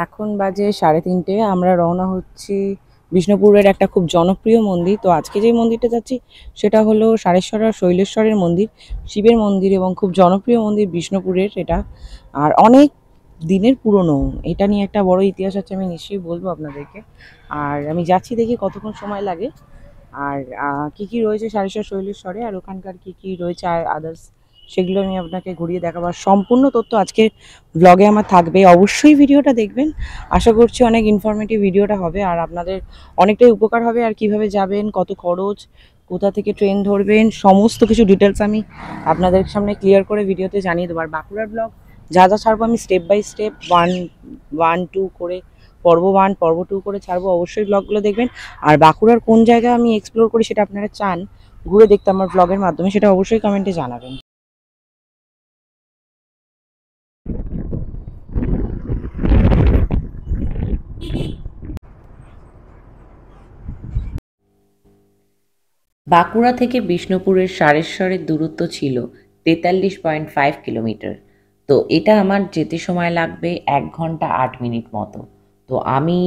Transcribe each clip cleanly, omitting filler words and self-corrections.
এখন বাজে 3:30। আমরা রওনা হচ্ছি বিষ্ণুপুরের একটা খুব জনপ্রিয় মন্দির। তো আজকে যে মন্দিরটা যাচ্ছি সেটা হলো সারেশ্বর আর শৈলেশ্বরের মন্দির, শিবের মন্দির এবং খুব জনপ্রিয় মন্দির বিষ্ণুপুরের এটা। আর অনেক দিনের পুরনো, এটা নিয়ে একটা বড় ইতিহাস আছে, আমি নিশ্চয়ই বলবো আপনাদেরকে। আর আমি যাচ্ছি, দেখি কতক্ষণ সময় লাগে আর কি কি রয়েছে সারেশ্বর শৈলেশ্বরে, আর ওখানকার কি কি রয়েছে আর আদার্স, সেগুলো আমি আপনাকে ঘুরিয়ে দেখাবো। আর সম্পূর্ণ তথ্য আজকে ব্লগে আমার থাকবে, অবশ্যই ভিডিওটা দেখবেন। আশা করছি অনেক ইনফরমেটিভ ভিডিওটা হবে আর আপনাদের অনেকটাই উপকার হবে। আর কিভাবে যাবেন, কত খরচ, কোথা থেকে ট্রেন ধরবেন, সমস্ত কিছু ডিটেলস আমি আপনাদের সামনে ক্লিয়ার করে ভিডিওতে জানিয়ে দেবো। আর বাঁকুড়ার ব্লগ যা যা ছাড়বো আমি step by step one two করে, পর্ব 1 পর্ব 2 করে ছাড়বো, অবশ্যই ব্লগগুলো দেখবেন। আর বাঁকুড়ার কোন জায়গা আমি এক্সপ্লোর করি সেটা আপনারা চান ঘুরে দেখতে আমার ব্লগের মাধ্যমে, সেটা অবশ্যই কমেন্টে জানাবেন। বাঁকুড়া থেকে বিষ্ণুপুরের সারেশ্বরের দূরত্ব ছিল 43.5 কিলোমিটার। তো এটা আমার যেতে সময় লাগবে 1 ঘন্টা 8 মিনিট মতো। তো আমি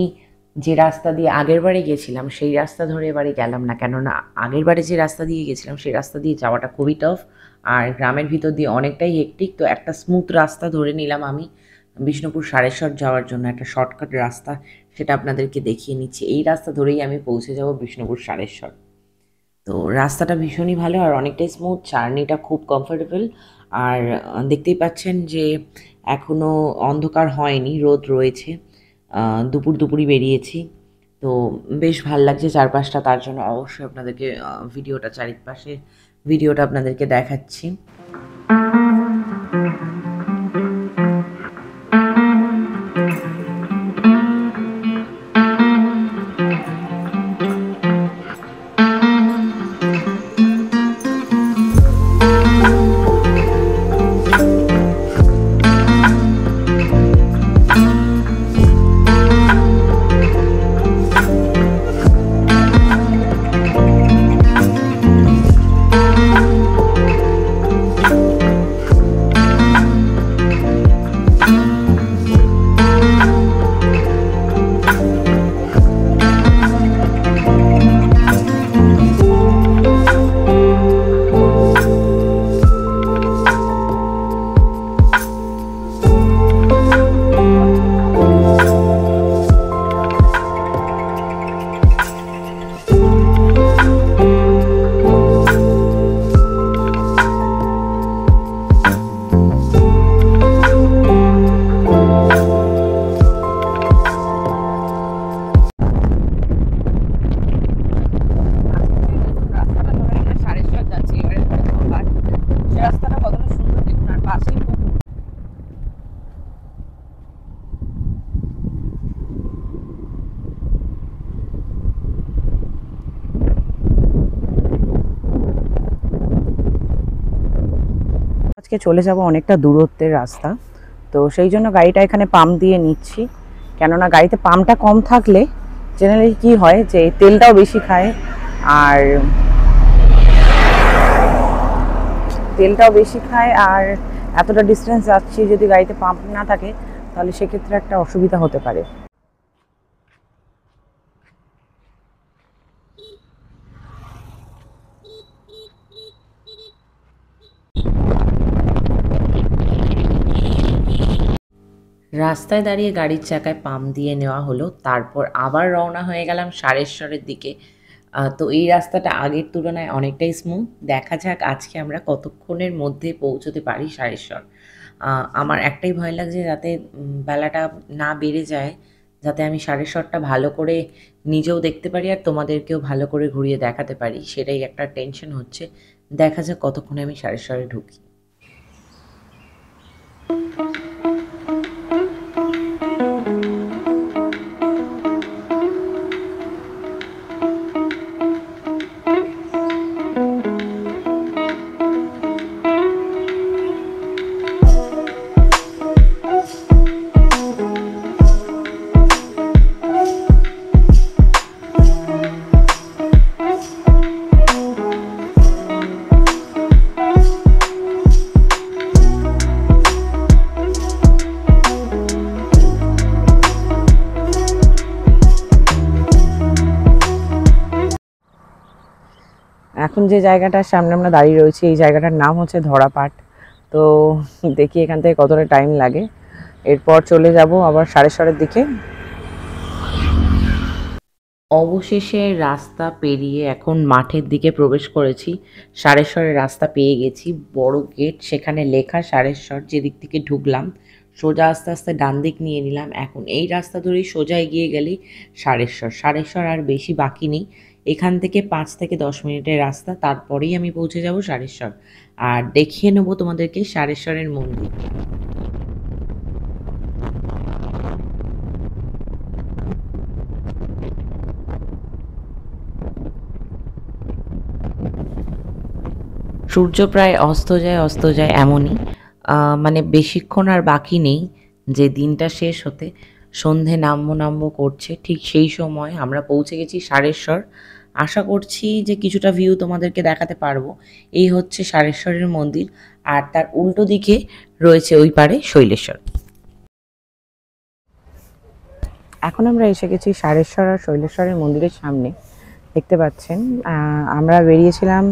যে রাস্তা দিয়ে আগের বারে গেছিলাম সেই রাস্তা ধরে এবারে গেলাম না, কেননা আগের বারে যে রাস্তা দিয়ে গেছিলাম সেই রাস্তা দিয়ে যাওয়াটা খুবই টাফ আর গ্রামের ভিতর দিয়ে অনেকটাই হেক্টিক। তো একটা স্মুথ রাস্তা ধরে নিলাম আমি বিষ্ণুপুর সারেশ্বর যাওয়ার জন্য, একটা শর্টকাট রাস্তা, সেটা আপনাদেরকে দেখিয়ে নিচ্ছি। এই রাস্তা ধরেই আমি পৌঁছে যাব বিষ্ণুপুর সারেশ্বর। তো রাস্তাটা ভীষণই ভালো আর অনেকটাই স্মুথ, জার্নিটা খুব কমফোর্টেবল। আর দেখতেই পাচ্ছেন যে এখনও অন্ধকার হয়নি, রোদ রয়েছে, দুপুরই বেরিয়েছি। তো বেশ ভাল লাগছে চারপাশটা, তার জন্য অবশ্যই আপনাদেরকে চারিপাশে ভিডিওটা আপনাদেরকে দেখাচ্ছি। আজকে চলে যাব অনেকটা দূরত্বের রাস্তা, তো সেই জন্য গাড়িটা এখানে পাম্প দিয়ে নিচ্ছি। কেননা গাড়িতে পাম্পটা কম থাকলে জেনারেলি কি হয় যে তেলটাও বেশি খায়, আর এতটা ডিস্টেন্স যাচ্ছি, যদি গাড়িতে পাম্প না থাকে তাহলে সেক্ষেত্রে একটা অসুবিধা হতে পারে। রাস্তায় দাঁড়িয়ে গাড়ির চাকায় পাম্প দিয়ে নেওয়া হলো, তারপর আবার রওনা হয়ে গেলাম সারেশ্বরের দিকে। তো এই রাস্তাটা আগের তুলনায় অনেকটাই স্মুথ। দেখা যাক আজকে আমরা কতক্ষণের মধ্যে পৌঁছতে পারি সারেশ্বর। আমার একটাই ভয় লাগছে যাতে বেলাটা না বেড়ে যায়, যাতে আমি সারেশ্বরটা ভালো করে নিজেও দেখতে পারি আর তোমাদেরকেও ভালো করে ঘুরিয়ে দেখাতে পারি, সেটাই একটা টেনশন হচ্ছে। দেখা যাক কতক্ষণে আমি সারেশ্বরে ঢুকি। এখন যে জায়গাটার সামনে আমরা দাঁড়িয়ে রয়েছি এই জায়গাটার নাম হচ্ছে ধরাপাট। তো দেখি এখান থেকে কতটা টাইম লাগে, এরপর চলে যাব আবার সাড়েশ্বরের দিকে। অবশেষে রাস্তা পেরিয়ে এখন মাঠের দিকে প্রবেশ করেছি। সারেশ্বরের রাস্তা পেয়ে গেছি, বড় গেট, সেখানে লেখা সারেশ্বর। যেদিক থেকে ঢুকলাম সোজা আস্তে আস্তে ডান দিক নিয়ে নিলাম। এখন এই রাস্তা ধরেই সোজা এগিয়ে গেলেই সারেশ্বর। সারেশ্বর আর বেশি বাকি নেই, এখান থেকে 5 থেকে 10 মিনিটের রাস্তা, তারপরেই আমি পৌঁছে যাব সারেশ্বর। আর দেখিয়ে নেবো তোমাদেরকে সারেশ্বরের মন্দির। সূর্য প্রায় অস্ত যায় এমনই, মানে বেশিক্ষণ আর বাকি নেই যে দিনটা শেষ হতে। সন্ধে নামবো করছে, ঠিক সেই সময় আমরা পৌঁছে গেছি সারেশ্বর। আশা করছি যে কিছুটা ভিউ তোমাদেরকে দেখাতে পারবো। এই হচ্ছে সারেশ্বরের মন্দির, আর তার উল্টো দিকে রয়েছে ওই পারে শৈলেশ্বর। এখন আমরা এসে গেছি সারেশ্বর আর শৈলেশ্বরের মন্দিরের সামনে। দেখতে পাচ্ছেন আমরা বেরিয়েছিলাম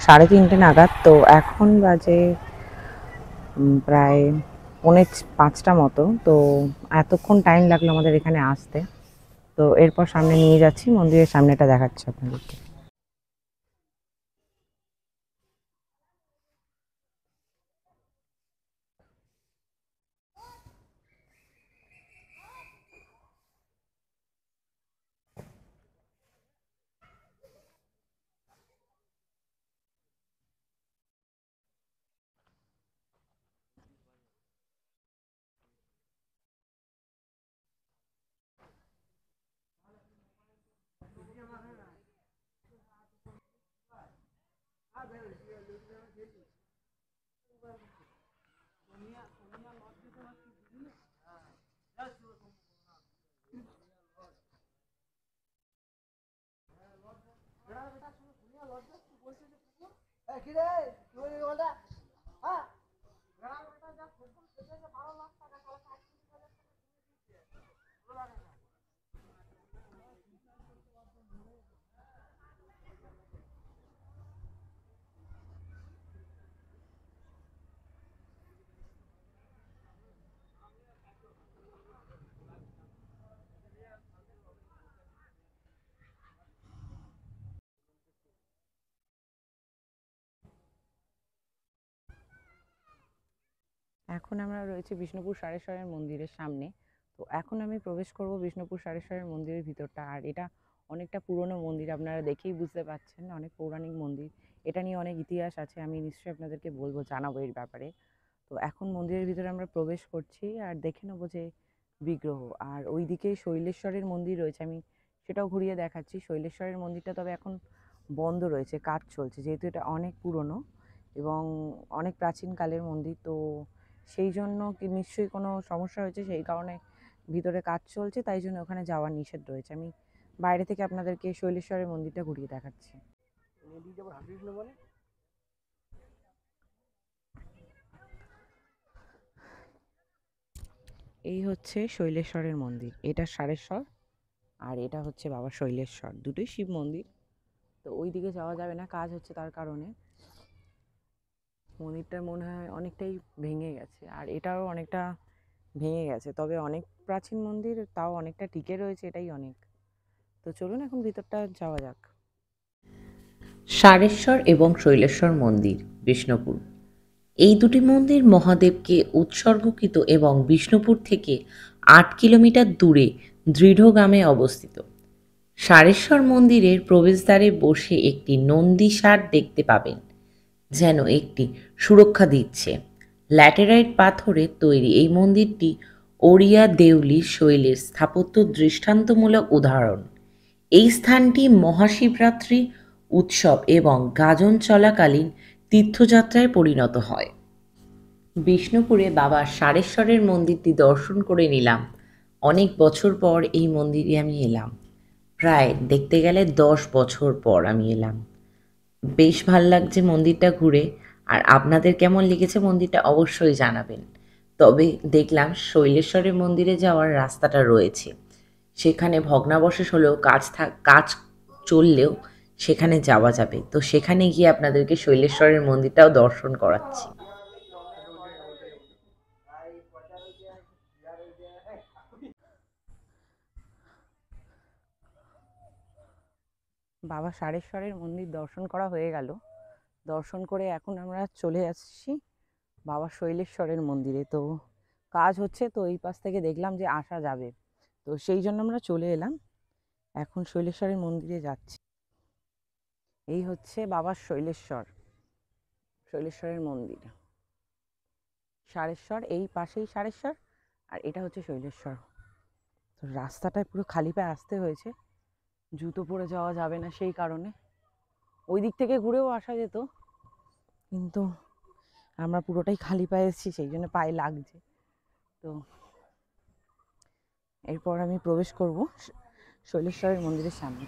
3:30 নাগাদ, তো এখন বাজে প্রায় 4:45 মতো। তো এতক্ষণ টাইম লাগলো আমাদের এখানে আসতে। তো এরপর সামনে নিয়ে যাচ্ছি, মন্দিরের সামনেটা দেখাচ্ছি আপনাদেরকে। এখন আমরা রয়েছি বিষ্ণুপুর সারেশ্বরের মন্দিরের সামনে। তো এখন আমি প্রবেশ করব বিষ্ণুপুর সারেশ্বরের মন্দিরের ভিতরটা। আর এটা অনেকটা পুরনো মন্দির, আপনারা দেখেই বুঝতে পারছেন, অনেক পৌরাণিক মন্দির। এটা নিয়ে অনেক ইতিহাস আছে, আমি নিশ্চয়ই আপনাদেরকে বলবো, জানাবো এর ব্যাপারে। তো এখন মন্দিরের ভিতরে আমরা প্রবেশ করছি আর দেখে নেবো যে বিগ্রহ। আর ওইদিকে শৈলেশ্বরের মন্দির রয়েছে, আমি সেটাও ঘুরিয়ে দেখাচ্ছি। শৈলেশ্বরের মন্দিরটা তবে এখন বন্ধ রয়েছে, কাজ চলছে, যেহেতু এটা অনেক পুরনো এবং অনেক প্রাচীনকালের মন্দির। তো সেই জন্য কি নিশ্চয়ই কোনো সমস্যা হয়েছে, সেই কারণে ভিতরে কাজ চলছে, তাই জন্য ওখানে যাওয়ার নিষেধ রয়েছে। আমি বাইরে থেকে আপনাদেরকে শৈলেশ্বরের মন্দিরটা ঘুরিয়ে দেখাচ্ছি। এই হচ্ছে শৈলেশ্বরের মন্দির, এটা সারেশ্বর আর এটা হচ্ছে বাবা শৈলেশ্বর, দুটোই শিব মন্দির। তো ওই দিকে যাওয়া যাবে না, কাজ হচ্ছে, তার কারণে মন্দিরটা মনে হয় অনেকটাই ভেঙে গেছে। আর এটাও অনেকটা ভেঙে গেছে, তবে অনেক প্রাচীন মন্দির, তাও অনেকটা টিকে রয়েছে, এটাই অনেক। তো চলুন এখন ভিতরটা যাওয়া যাক। সারেশ্বর এবং শৈলেশ্বর মন্দির, বিষ্ণুপুর। এই দুটি মন্দির মহাদেবকে উৎসর্গকৃত এবং বিষ্ণুপুর থেকে 8 কিলোমিটার দূরে দৃঢ়গ্রামে অবস্থিত। সারেশ্বর মন্দিরের প্রবেশদ্বারে বসে একটি নন্দী ষাঁড় দেখতে পাবেন, যেন একটি সুরক্ষা দিচ্ছে। ল্যাটেরাইট পাথরের তৈরি এই মন্দিরটি ওড়িয়া দেউলি শৈলের স্থাপত্য দৃষ্টান্তমূলক উদাহরণ। এই স্থানটি মহাশিবরাত্রি উৎসব এবং গাজন চলাকালীন তীর্থযাত্রায় পরিণত হয়। বিষ্ণুপুরে বাবা সারেশ্বরের মন্দিরটি দর্শন করে নিলাম। অনেক বছর পর এই মন্দিরে আমি এলাম, প্রায় দেখতে গেলে 10 বছর পর আমি এলাম। বেশ ভাল লাগছে মন্দিরটা ঘুরে। আর আপনাদের কেমন লেগেছে মন্দিরটা অবশ্যই জানাবেন। তবে দেখলাম শৈলেশ্বরের মন্দিরে যাওয়ার রাস্তাটা রয়েছে, সেখানে ভগ্নাবশেষ হলেও কাজ চললেও সেখানে যাওয়া যাবে। তো সেখানে গিয়ে আপনাদেরকে শৈলেশ্বরের মন্দিরটাও দর্শন করাচ্ছি। বাবা সারেশ্বরের মন্দির দর্শন করা হয়ে গেল। দর্শন করে এখন আমরা চলে আসছি বাবা শৈলেশ্বরের মন্দিরে। তো কাজ হচ্ছে, তো এই পাশ থেকে দেখলাম যে আসা যাবে, তো সেই জন্য আমরা চলে এলাম। এখন শৈলেশ্বরের মন্দিরে যাচ্ছি। এই হচ্ছে বাবা শৈলেশ্বরের মন্দির। সারেশ্বর এই পাশেই সারেশ্বর, আর এটা হচ্ছে শৈলেশ্বর। তো রাস্তাটায় পুরো খালি পায়ে আসতে হয়েছে, জুতো পরে যাওয়া যাবে না সেই কারণে। ওই দিক থেকে ঘুরেও আসা যেত, কিন্তু আমরা পুরোটাই খালি পায়ে এসেছি, সেই জন্য পায়ে লাগছে। তো এরপর আমি প্রবেশ করব শৈলেশ্বরের মন্দিরের সামনে।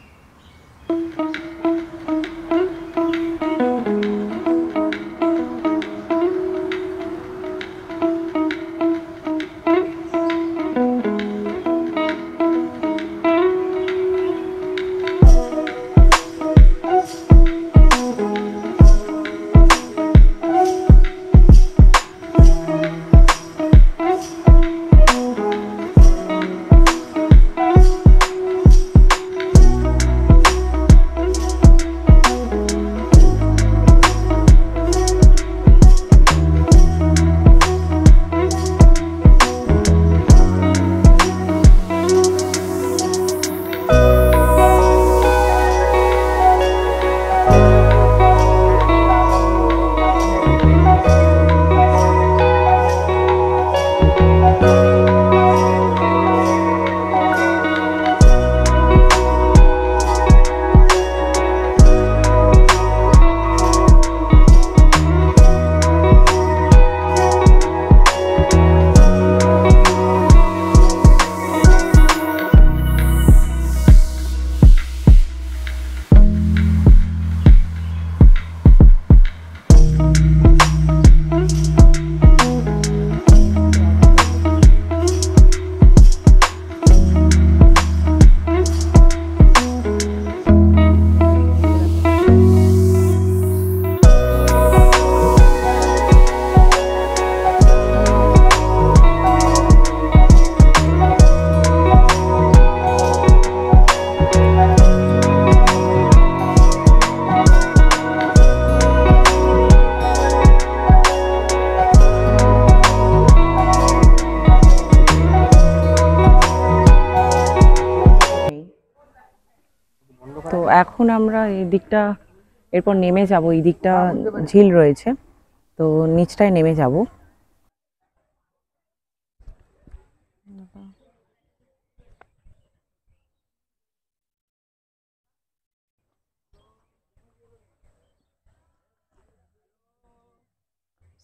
তো এখন আমরা এই দিকটা এরপর নেমে যাব, এই দিকটা ঝিল রয়েছে, তো নিচটায় নেমে যাব।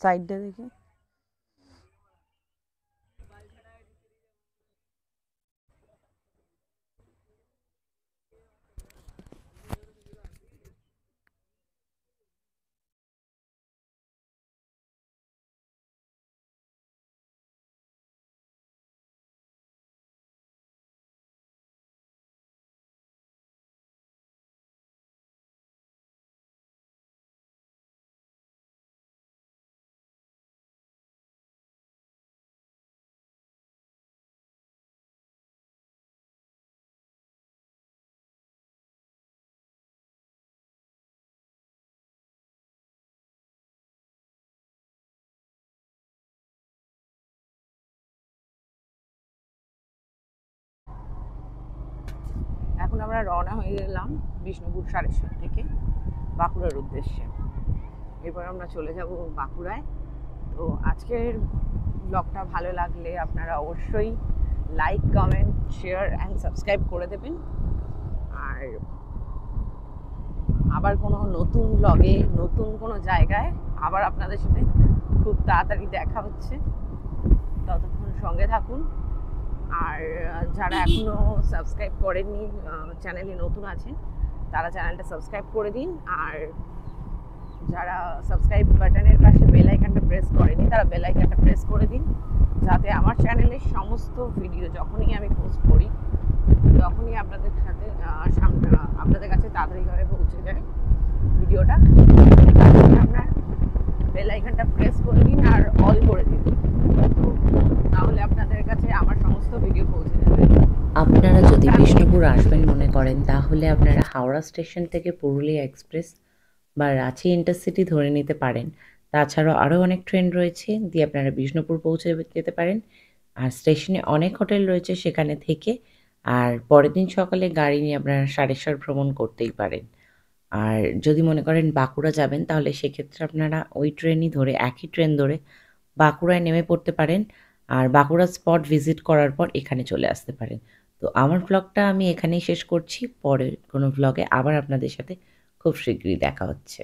সাইডটা দেখি। এখন আমরা রওনা হয়ে গেলাম বিষ্ণুপুর সারেশ্বর থেকে বাঁকুড়ার উদ্দেশ্যে। এরপর আমরা চলে যাব বাঁকুড়ায়। তো আজকের ব্লগটা ভালো লাগলে আপনারা অবশ্যই like, comment, share and subscribe করে দেবেন। আর আবার কোনো নতুন ব্লগে নতুন কোনো জায়গায় আবার আপনাদের সাথে খুব তাড়াতাড়ি দেখা হচ্ছে। ততক্ষণ সঙ্গে থাকুন। আর যারা এখনও সাবস্ক্রাইব করেননি, চ্যানেলে নতুন আছেন, তারা চ্যানেলটা সাবস্ক্রাইব করে দিন। আর যারা সাবস্ক্রাইব বাটনের পাশে বেল আইকনটা প্রেস করেনি, তারা বেল আইকনটা প্রেস করে দিন, যাতে আমার চ্যানেলের সমস্ত ভিডিও যখনই আমি পোস্ট করি তখনই আপনাদের সাথে আপনাদের কাছে তাড়াতাড়িভাবে পৌঁছে যায় ভিডিওটা। আপনার বেল আইকনটা প্রেস করে দিন আর অল করে দিন, তো তাহলে আপনাদের কাছে আমার সমস্ত ভিডিও পৌঁছে যাবে। আপনারা যদি বিষ্ণুপুর আসবেন মনে করেন তাহলে আপনারা হাওড়া স্টেশন থেকে পুরুলিয়া এক্সপ্রেস বা রাঁচি ইন্টারসিটি ধরে নিতে পারেন। তাছাড়াও আরও অনেক ট্রেন রয়েছে, দিয়ে আপনারা বিষ্ণুপুর পৌঁছে যেতে পারেন। আর স্টেশনে অনেক হোটেল রয়েছে, সেখানে থেকে আর পরের দিন সকালে গাড়ি নিয়ে আপনারা সাড়েশ্বর ভ্রমণ করতেই পারেন। আর যদি মনে করেন বাঁকুড়া যাবেন তাহলে সেক্ষেত্রে আপনারা ওই ট্রেনই ধরে, একই ট্রেন ধরে বাঁকুড়ায় নেমে পড়তে পারেন। আর বাঁকুড়া স্পট ভিজিট করার পর এখানে চলে আসতে পারেন। তো আমার ব্লগটা আমি এখানেই শেষ করছি। পরের কোনো ব্লগে আবার আপনাদের সাথে খুব শীঘ্রই দেখা হচ্ছে।